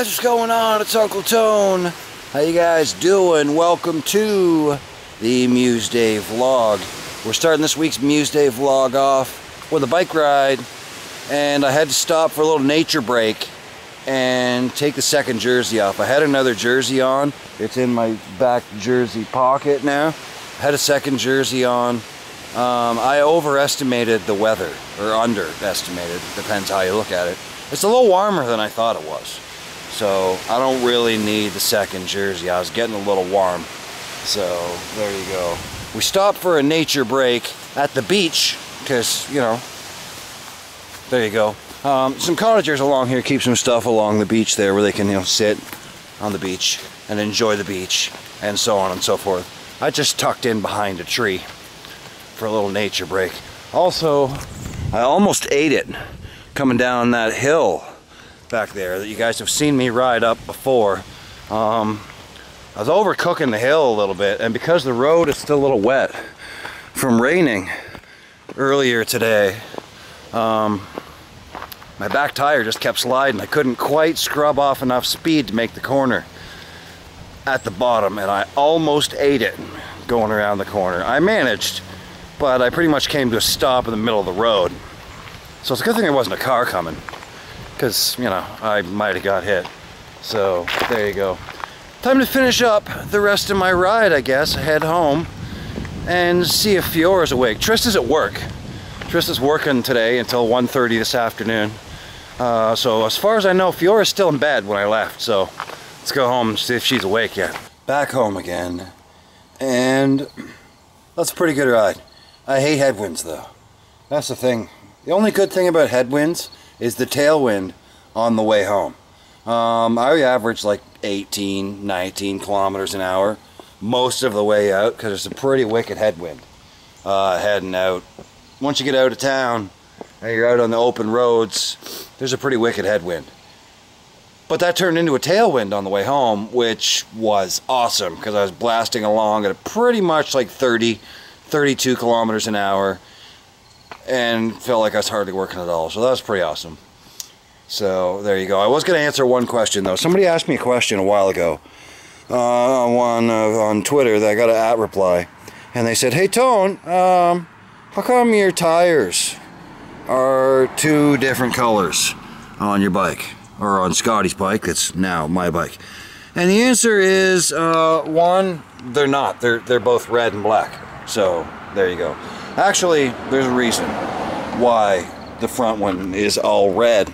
guys, what's going on? It's Uncle Tone. How you guys doing? Welcome to the Muesday vlog. We're starting this week's Muesday vlog off with a bike ride, and I had to stop for a little nature break and take the second jersey off. I had another jersey on. It's in my back jersey pocket now. I had a second jersey on. I overestimated the weather, or underestimated, depends how you look at it. It's a little warmer than I thought it was. So I don't really need the second jersey. I was getting a little warm. So there you go. We stopped for a nature break at the beach because, you know, there you go. Some cottagers along here keep some stuff along the beach there where they can, you know, sit on the beach and enjoy the beach and so on and so forth. I just tucked in behind a tree for a little nature break. Also, I almost ate it coming down that hill back there that you guys have seen me ride up before. I was overcooking the hill a little bit, and because the road is still a little wet from raining earlier today, my back tire just kept sliding. I couldn't quite scrub off enough speed to make the corner at the bottom, and I almost ate it going around the corner. I managed, but I pretty much came to a stop in the middle of the road. So it's a good thing there wasn't a car coming, because, you know, I might have got hit. So there you go. Time to finish up the rest of my ride, I guess. Head home and see if Fiora's awake. Trista's at work. Trista's working today until 1:30 this afternoon. So as far as I know, Fiora's still in bed when I left. So let's go home and see if she's awake yet. Back home again. And that's a pretty good ride. I hate headwinds though. That's the thing. The only good thing about headwinds is the tailwind on the way home. I average like 18, 19 kilometers an hour most of the way out because it's a pretty wicked headwind heading out. Once you get out of town and you're out on the open roads, there's a pretty wicked headwind. But that turned into a tailwind on the way home, which was awesome because I was blasting along at a pretty much like 30, 32 kilometers an hour and felt like I was hardly working at all. So that was pretty awesome. So there you go. I was going to answer one question though. Somebody asked me a question a while ago on Twitter that I got an reply, and they said, "Hey Tone, how come your tires are two different colors on your bike, or on Scotty's bike that's now my bike?" And the answer is one, they're not. They're both red and black. So there you go. Actually, there's a reason why the front one is all red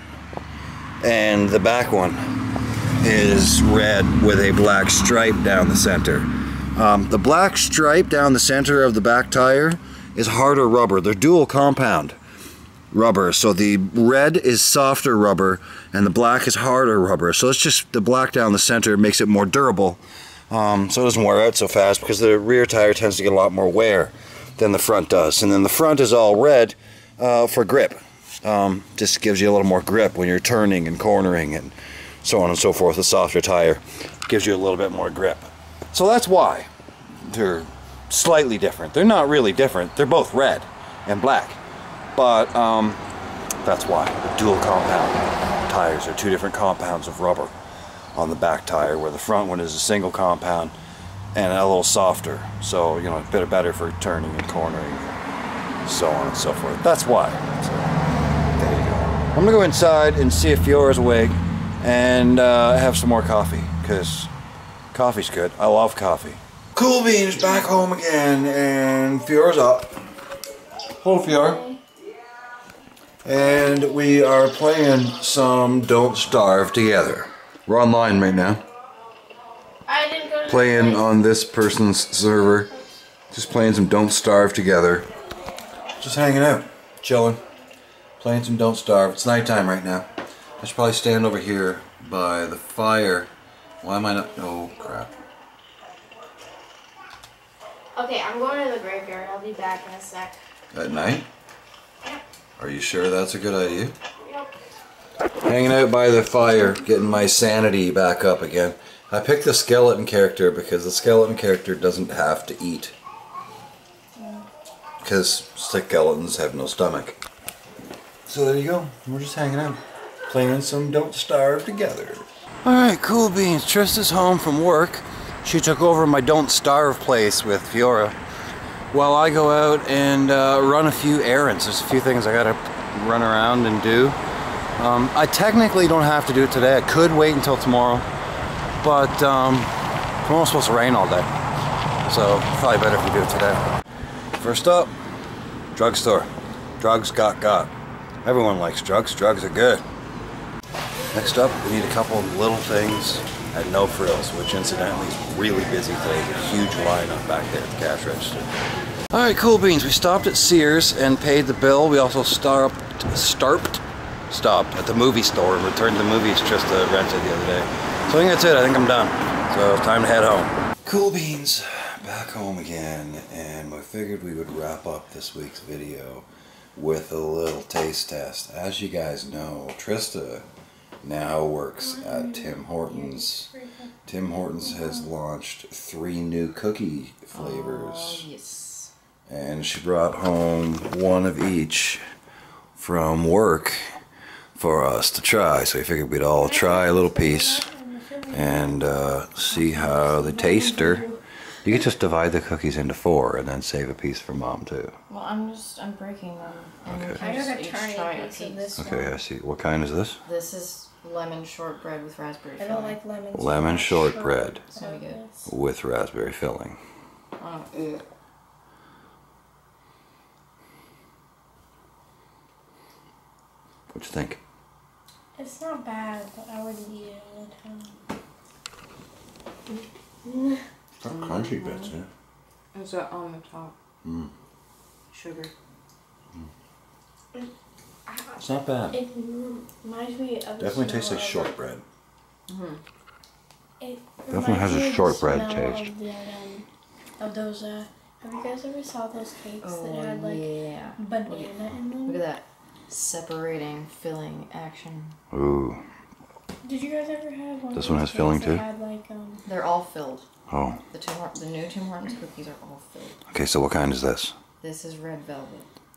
and the back one is red with a black stripe down the center. The black stripe down the center of the back tire is harder rubber. They're dual compound rubber, so the red is softer rubber and the black is harder rubber. So it's just the black down the center makes it more durable, so it doesn't wear out so fast, because the rear tire tends to get a lot more wear than the front does. And then the front is all red for grip. Just gives you a little more grip when you're turning and cornering and so on and so forth. The softer tire gives you a little bit more grip. So that's why they're slightly different. They're not really different. They're both red and black. But that's why. The dual compound tires are two different compounds of rubber on the back tire, where the front one is a single compound and a little softer, so, you know, a bit better for turning and cornering, so on and so forth. That's why. So, there you go. I'm gonna go inside and see if Fiora's awake and have some more coffee, because coffee's good. I love coffee. Cool Beans back home again, and Fiora's up. Hello, Fiora. And we are playing some Don't Starve together. We're online right now. I didn't go to playing on this person's server. Just playing some Don't Starve together. Just hanging out. Chilling. Playing some Don't Starve. It's nighttime right now. I should probably stand over here by the fire. Why am I not? Oh, crap. Okay, I'm going to the graveyard. I'll be back in a sec. At night? Yep. Are you sure that's a good idea? Yep. Hanging out by the fire, getting my sanity back up again. I picked the skeleton character because the skeleton character doesn't have to eat. Because skeletons have no stomach. So there you go. We're just hanging out. Playing some Don't Starve together. Alright, cool beans. Trista's home from work. She took over my Don't Starve place with Fiora while I go out and run a few errands. There's a few things I gotta run around and do. I technically don't have to do it today. I could wait until tomorrow, but tomorrow's supposed to rain all day, so probably better if we do it today. First up, drugstore. Drugs got. Everyone likes drugs. Drugs are good. Next up, we need a couple of little things at No Frills, which incidentally is really busy today. There's a huge lineup back there at the cash register. Alright, cool beans. We stopped at Sears and paid the bill. We also stopped at the movie store and returned the movies Trista rented the other day. So I think that's it. I think I'm done. So it's time to head home. Cool beans. Back home again, and I figured we would wrap up this week's video with a little taste test. As you guys know, Trista now works at Tim Hortons. Tim Hortons has launched 3 new cookie flavors. Oh, yes. And she brought home one of each from work for us to try. So we figured we'd all try a little piece and see how they taste her. You could just divide the cookies into 4 and then save a piece for Mom too. Well, I'm breaking them. And Okay. we can I just gotta each try try a piece of this one. Okay, I see. What kind is this? This is lemon shortbread with raspberry I filling. don't like lemons. Lemon shortbread It's gonna be good. with raspberry filling. Oh, What you think? It's not bad, but I wouldn't eat it all the time. Got crunchy bits, yeah. Is that on the top? Sugar. It's not bad. It reminds me of Definitely tastes like shortbread. It Definitely has a reminds me of the shortbread smell taste. Of those, have you guys ever saw those cakes Oh, that had like yeah. banana in them? Look at that. Separating filling action. Ooh. Did you guys ever have one? This of one those has filling cakes that too? Had like They're all filled. Oh. The new Tim Hortons cookies are all filled. Okay, so what kind is this? This is red velvet.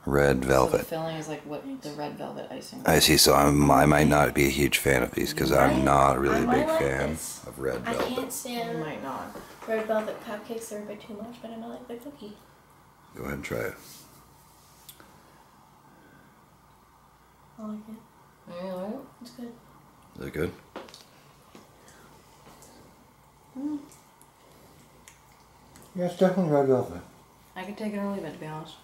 Red So the velvet. filling is like what the red velvet icing. I see, so I might not be a huge fan of these because I'm not a really I might big like fan this. of red I velvet. can't You stand might not. red velvet cupcakes. They're a bit too much, but I might like the cookie. Go ahead and try it. I like it. You like it? It's good. Is it good? Yeah, it's definitely red velvet. I could take it or leave it, to be honest.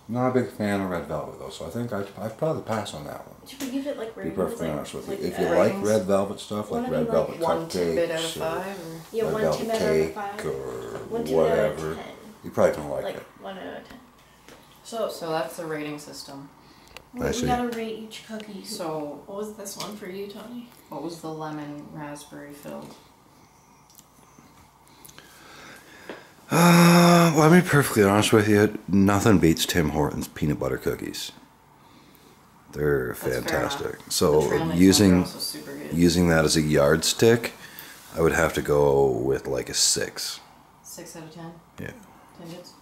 Not a big fan of red velvet though, so I think I'd probably pass on that one. Should we give it like To be ratings? perfectly honest with you. like, If you ratings? like red velvet stuff, like What do red we velvet like? 1 tidbit out of cupcakes, 5. Or... Yeah, red 1 velvet tidbit out of cake, 5. or 1 tidbit out of whatever, 10. you probably don't like Like it. 1 out of 10. So that's the rating system. I see. We gotta rate each cookie. So What was this one for you, Tony? what was the lemon raspberry filled? Well, I'll be perfectly honest with you. Nothing beats Tim Hortons peanut butter cookies. They're That's fair fantastic. enough. The So trail mix ones are using also super good. using that as a yardstick, I would have to go with like a 6. 6 out of 10. Yeah. Tidbits.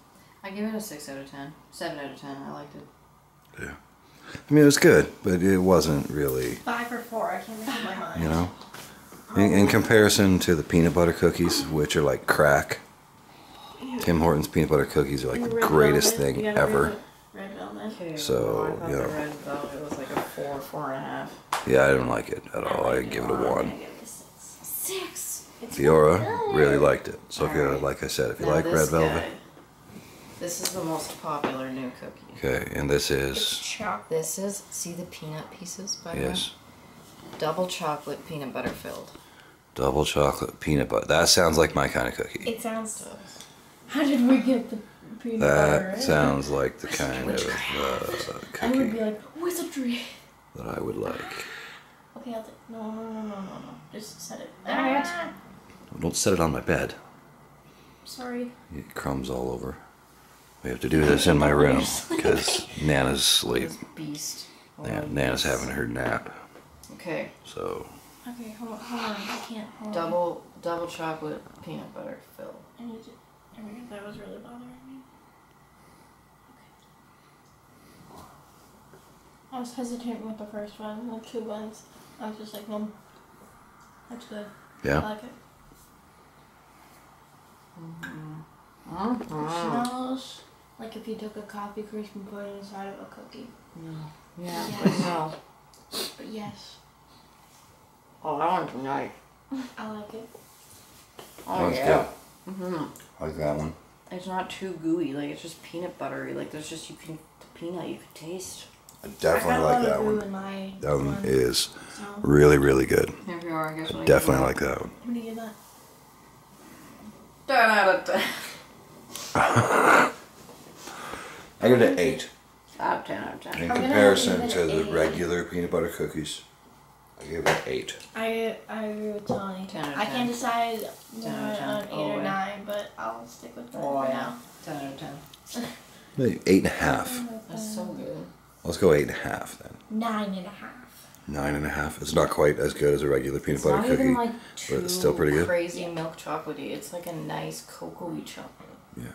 I give it a 6 out of 10. 7 out of 10. I liked it. Yeah. I mean, it was good, but it wasn't really, 5 or 4. I can't make up my mind. you know. In comparison to the peanut butter cookies, which are like crack, Tim Hortons peanut butter cookies are like the Red greatest velvet, thing you gotta ever. rate Red velvet. Okay. So, well, I thought you the know. red velvet was like a 4, 4.5. Yeah, I didn't like it at all. I give it a I'm 1. gonna give it a 6. 6. It's Fiora good. really liked it. So if you, Alright. like I said, if you Now like this red velvet, guy, this is the most popular new cookie. okay, and this It's is, chocolate. This is, see the peanut pieces by the way? yes, Double chocolate peanut butter filled. double chocolate peanut butter. That sounds like my kind of cookie. It sounds. How did we get the peanut butter? That sounds like the kind of I would be cookie like, wizardry. that I would like. Okay, I'll take. No. Just set it. Don't set it on my bed. Sorry. You get crumbs all over. We have to do this in my room because Nana's asleep. This beast. Nana's having her nap. Okay. So, Okay, hold on. I can't. Hold on. Double chocolate peanut butter filled. I need to. There we go. That was really bothering me. I was hesitant with the first one, the 2 ones. I was just like, That's good. Yeah. I like it. Mm-hmm. It smells like if you took a coffee crisp and put it inside of a cookie. Yeah. Yeah. Yes. But no. But yes, Oh, that one's nice. I like it. Oh, That's yeah. Mm-hmm. I like that one. It's not too gooey. Like, it's just peanut buttery. Like, there's just, the peanut you can taste. I definitely like that one. That one is really, really good. Here we are, I guess. Definitely like that one. How many do you get? 10 out of 10. I give it an 8. 10 out of 10. In I'm gonna comparison give it to an the 8. regular peanut butter cookies, I give it an 8. I agree with Tony. 10 out of 10. I can't decide 10 out of 10. on 8 Oh, or yeah. 9, but I'll stick with that Oh, for yeah. now. 10 out of 10. Maybe 8.5. That's so good. Let's go 8.5 then. 9.5. 9.5. It's not quite as good as a regular peanut It's butter not cookie, even like but it's still pretty good. crazy milk chocolatey. It's like a nice cocoa-y chocolate. Yeah.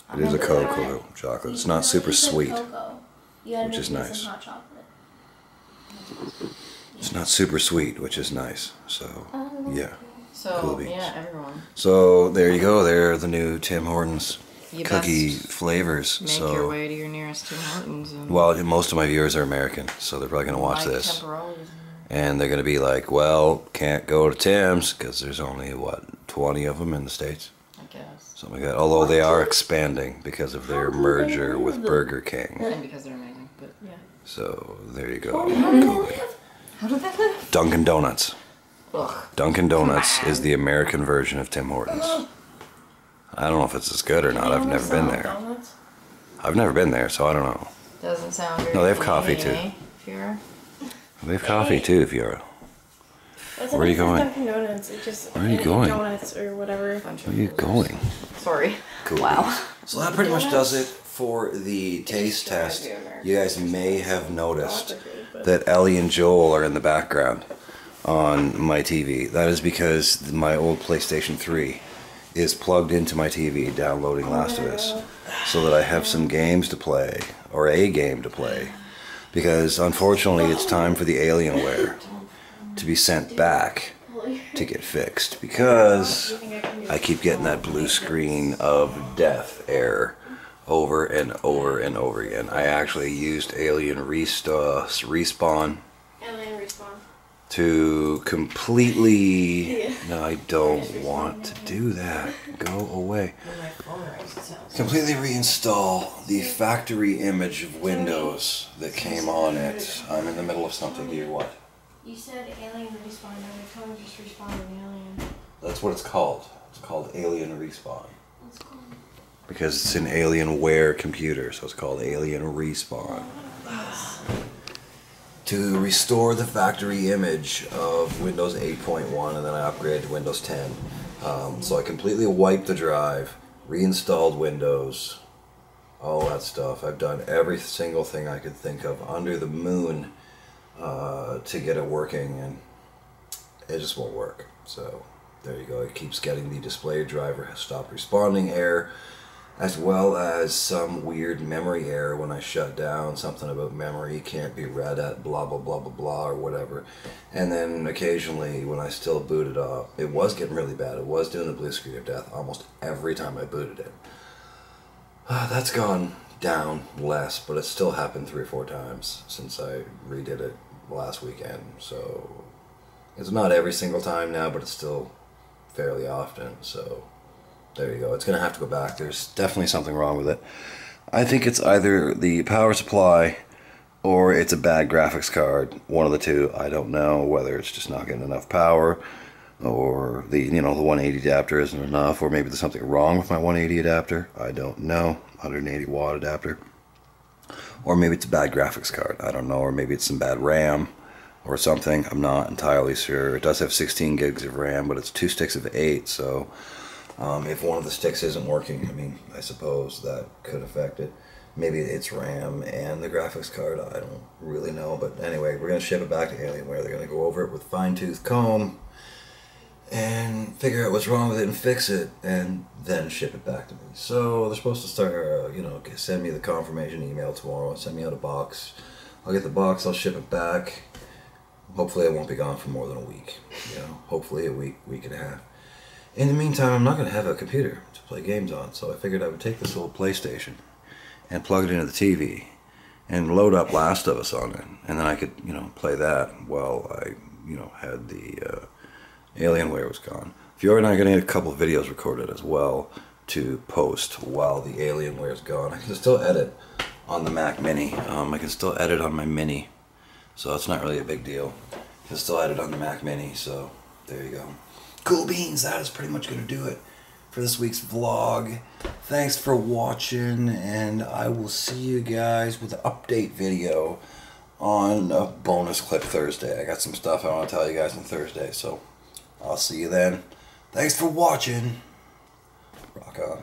I'm It is a into that. cocoa chocolate. It's not super sweet. Which is nice. Hot chocolate. It's not super sweet, which is nice. So, yeah. So, Cool beans. yeah, everyone. So, there you go. There are the new Tim Hortons You cookie best flavors. Make So, your way to your nearest Tim Hortons. And well, most of my viewers are American, so they're probably going to watch buy this. temporaries. And they're going to be like, well, can't go to Tim's because there's only, what, 20 of them in the States? I guess. Something like that. Although they are expanding because of their merger with Burger King. And because they're amazing, but yeah. So, there you go. How did that live? Dunkin' Donuts. Ugh. Dunkin' Donuts is the American version of Tim Hortons. I don't know if it's as good or not. I've never been there. I've never been there, so I don't know. Doesn't sound very No, they have coffee, too. Fiora? They have coffee too, Fiora. Where are you going? Dunkin' Donuts. It just Where are you going? Donuts or whatever. Where are you going? Sorry. Cool. Wow. So that pretty much does it for the taste test. You guys may have noticed that Ellie and Joel are in the background on my TV. That is because my old PlayStation 3 is plugged into my TV downloading Last of Us, so that I have some games to play, or a game to play, because unfortunately it's time for the Alienware to be sent back to get fixed, because I keep getting that blue screen of death error over and over and over again. I actually used Alien Respawn Alien Respawn. to completely... No, I don't want to do that. Go away. Completely reinstall the factory image of Windows that came on it. I'm in the middle of something. Do you what? You said Alien Respawn, and we kind of just respawned an alien. That's what it's called. It's called Alien Respawn. That's cool. Because it's an Alienware computer, so it's called Alien Respawn. To restore the factory image of Windows 8.1, and then I upgraded to Windows 10. So I completely wiped the drive, reinstalled Windows, all that stuff. I've done every single thing I could think of under the moon to get it working, and it just won't work. So there you go. It keeps getting the display driver has stopped responding error, as well as some weird memory error when I shut down, something about memory can't be read at blah blah blah blah blah or whatever. And then occasionally when I still booted up, it was getting really bad. It was doing the blue screen of death almost every time I booted it. That's gone down less, but it still happened 3 or 4 times since I redid it last weekend. So it's not every single time now, but it's still fairly often. So there you go. It's going to have to go back. There's definitely something wrong with it. I think it's either the power supply or it's a bad graphics card. One of the two. I don't know whether it's just not getting enough power, or the the 180 adapter isn't enough, or maybe there's something wrong with my 180 adapter. I don't know. 180 watt adapter. Or maybe it's a bad graphics card. I don't know. Or maybe it's some bad RAM or something. I'm not entirely sure. It does have 16 gigs of RAM, but it's 2 sticks of 8, so if one of the sticks isn't working, I mean, I suppose that could affect it. Maybe it's RAM and the graphics card, I don't really know. But anyway, we're going to ship it back to Alienware. They're going to go over it with a fine-tooth comb and figure out what's wrong with it and fix it, and then ship it back to me. So they're supposed to start, send me the confirmation email tomorrow, send me out a box. I'll get the box, I'll ship it back. hopefully I won't be gone for more than a week. Hopefully a week and a half. In the meantime, I'm not going to have a computer to play games on, so I figured I would take this old PlayStation and plug it into the TV and load up Last of Us on it, and then I could, play that while I, had the Alienware was gone. Fiora and I are going to get a couple of videos recorded as well to post while the Alienware is gone. I can still edit on the Mac Mini. I can still edit on my Mini, so it's not really a big deal. I can still edit on the Mac Mini, so there you go. Cool beans, that is pretty much going to do it for this week's vlog. Thanks for watching, and I will see you guys with an update video on a bonus clip Thursday. I got some stuff I want to tell you guys on Thursday, so I'll see you then. Thanks for watching. Rock on.